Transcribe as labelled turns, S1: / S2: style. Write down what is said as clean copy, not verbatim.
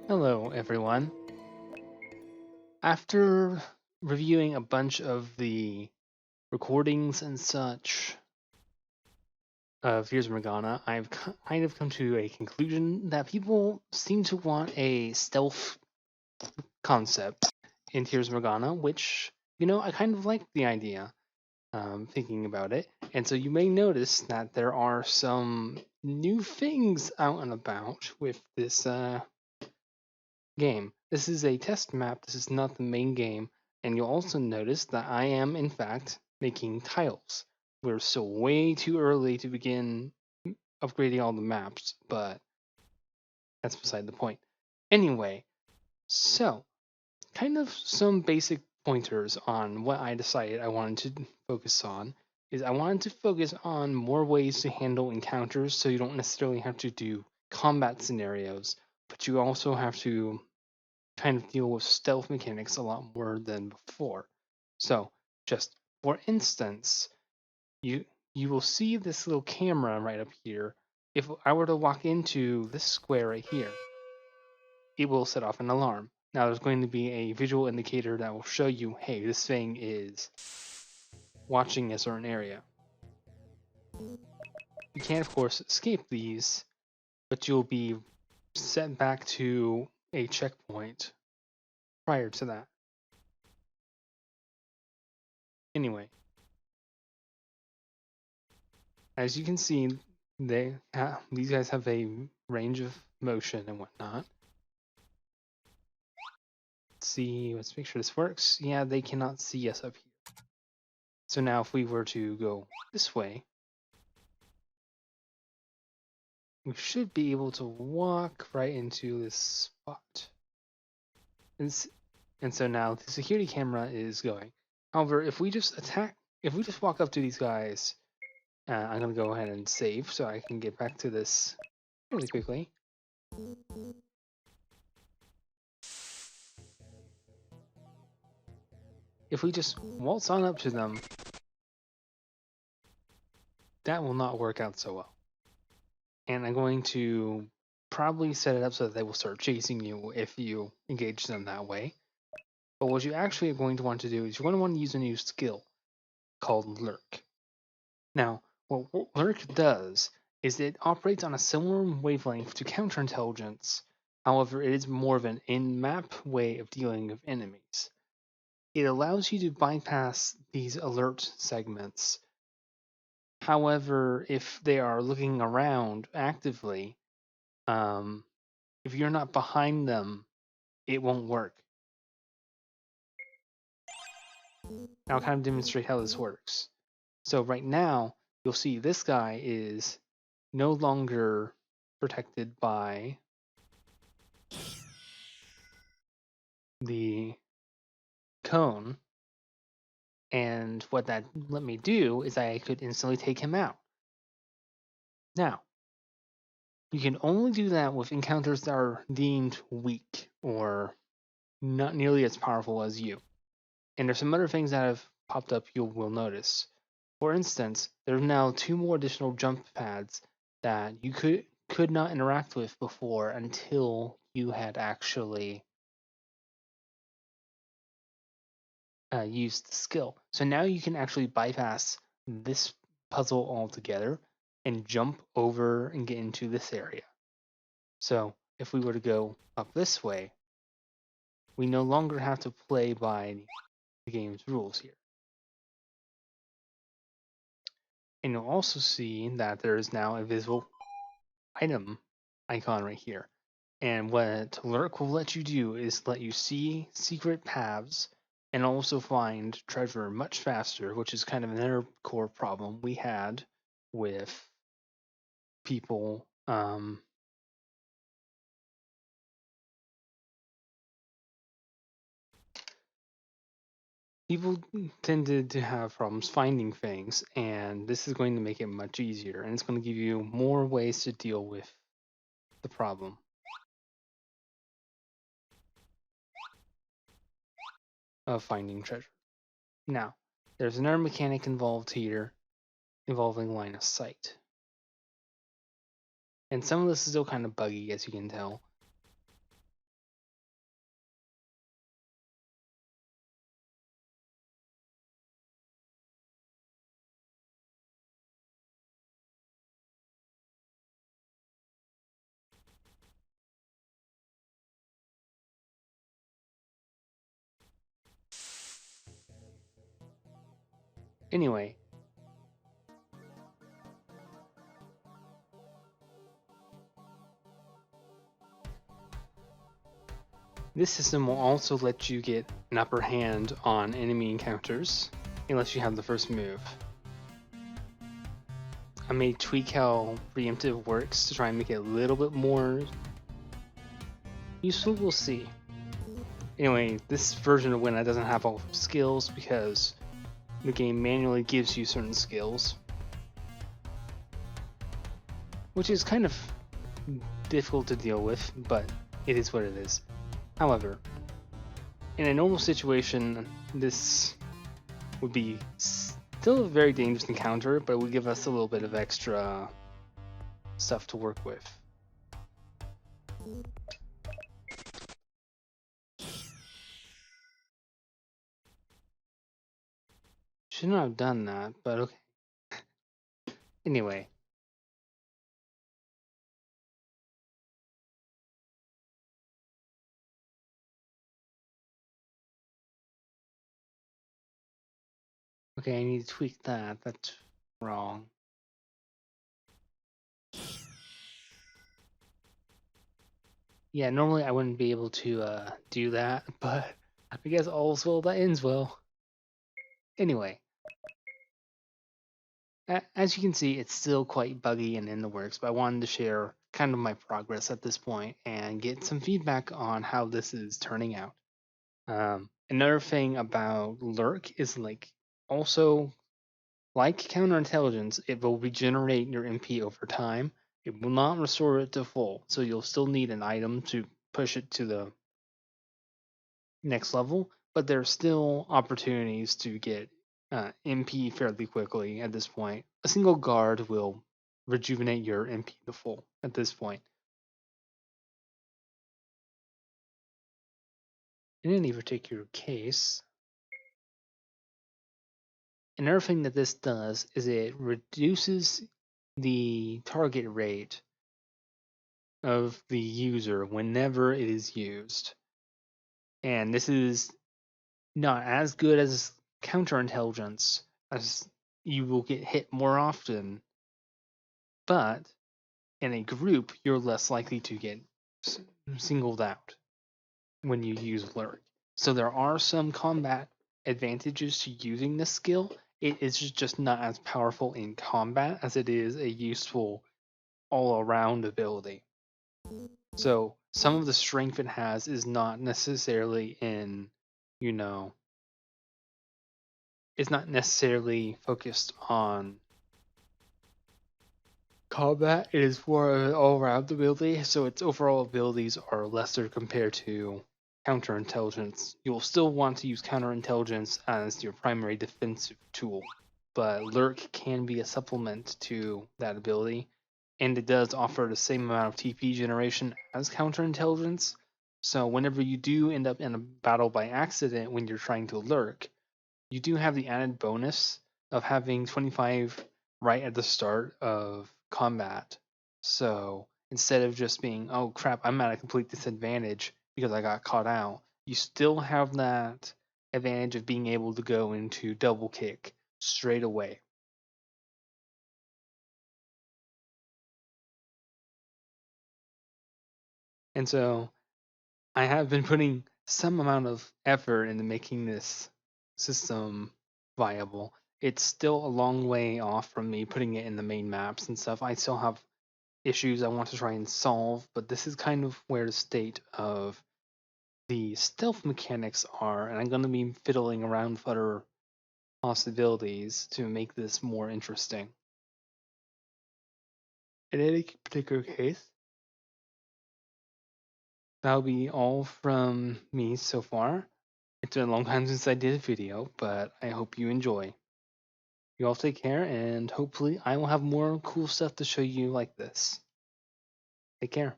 S1: Hello, everyone. After reviewing a bunch of the recordings and such of Here's Morgana, I've kind of come to a conclusion that people seem to want a stealth concept in Here's Morgana, which, I kind of like the idea, thinking about it. And so you may notice that there are some new things out and about with this game. This is a test map, this is not the main game, and you'll also notice that I am, in fact, making tiles. We're still way too early to begin upgrading all the maps, but that's beside the point. Anyway, so, kind of some basic pointers on what I decided I wanted to focus on is I wanted to focus on more ways to handle encounters so you don't necessarily have to do combat scenarios, but you also have to kind of deal with stealth mechanics a lot more than before. So, just for instance, you you will see this little camera right up here. If I were to walk into this square right here, it will set off an alarm. Now there's going to be a visual indicator that will show you, hey, this thing is watching a certain area. You can of course escape these, but you'll be sent back to a checkpoint prior to that. Anyway, as you can see, these guys have a range of motion and whatnot. Let's make sure this works. Yeah, they cannot see us up here. So now if we were to go this way, we should be able to walk right into this spot. And so now the security camera is going. However, if we just walk up to these guys, I'm gonna go ahead and save so I can get back to this really quickly. If we just waltz on up to them, that will not work out so well. And I'm going to probably set it up so that they will start chasing you if you engage them that way. But what you actually are going to want to do is you're going to want to use a new skill called Lurk. Now, what Lurk does is it operates on a similar wavelength to counterintelligence. However, it is more of an in-map way of dealing with enemies. It allows you to bypass these alert segments. However, if they are looking around actively, if you're not behind them, it won't work. I'll kind of demonstrate how this works. So right now, you'll see this guy is no longer protected by the cone. And what that let me do is I could instantly take him out. Now, you can only do that with encounters that are deemed weak or not nearly as powerful as you. And there's some other things that have popped up you will notice. For instance, there are now 2 more additional jump pads that you could not interact with before until you had actually used the skill. So now you can actually bypass this puzzle altogether and jump over and get into this area. So if we were to go up this way, we no longer have to play by the game's rules here. And you'll also see that there is now a visible item icon right here. And what Lurk will let you do is let you see secret paths and also find treasure much faster, which is kind of another core problem we had with people. People tended to have problems finding things, and this is going to make it much easier, and it's going to give you more ways to deal with the problem. Of finding treasure. Now, there's another mechanic involved here involving line of sight. And some of this is still kind of buggy, as you can tell. Anyway, this system will also let you get an upper hand on enemy encounters, unless you have the first move. I may tweak how preemptive works to try and make it a little bit more useful, we'll see. Anyway, this version of Winna doesn't have all skills because the game manually gives you certain skills, which is kind of difficult to deal with, but it is what it is. However, in a normal situation, this would be still a very dangerous encounter, but it would give us a little bit of extra stuff to work with. Should not have done that, but okay. Anyway. Okay, I need to tweak that. That's wrong. Yeah, normally I wouldn't be able to do that, but I guess all's well that ends well. Anyway, as you can see, it's still quite buggy and in the works, but I wanted to share kind of my progress at this point and get some feedback on how this is turning out. Another thing about Lurk is also like counterintelligence, it will regenerate your MP over time. It will not restore it to full, so you'll still need an item to push it to the next level, but there are still opportunities to get MP fairly quickly at this point. A single guard will rejuvenate your MP to full at this point. In any particular case, another thing that this does is it reduces the target rate of the user whenever it is used. And this is not as good as counterintelligence, as you will get hit more often, but in a group, you're less likely to get singled out when you use Lurk. So there are some combat advantages to using this skill. It is just not as powerful in combat as it is a useful all-around ability. So some of the strength it has is not necessarily in, it's not necessarily focused on combat. It is more of an all-around ability, so its overall abilities are lesser compared to counterintelligence. You'll still want to use counterintelligence as your primary defensive tool, but Lurk can be a supplement to that ability, and it does offer the same amount of TP generation as counterintelligence. So whenever you do end up in a battle by accident when you're trying to Lurk, you do have the added bonus of having 25 right at the start of combat. So instead of just being, oh crap, I'm at a complete disadvantage because I got caught out, you still have that advantage of being able to go into double kick straight away. And so I have been putting some amount of effort into making this system viable. It's still a long way off from me putting it in the main maps and stuff. I still have issues I want to try and solve, but this is kind of where the state of the stealth mechanics are, and I'm going to be fiddling around with other possibilities to make this more interesting. In any particular case, that'll be all from me so far. It's been a long time since I did a video, but I hope you enjoy. You all take care, and hopefully I will have more cool stuff to show you like this. Take care.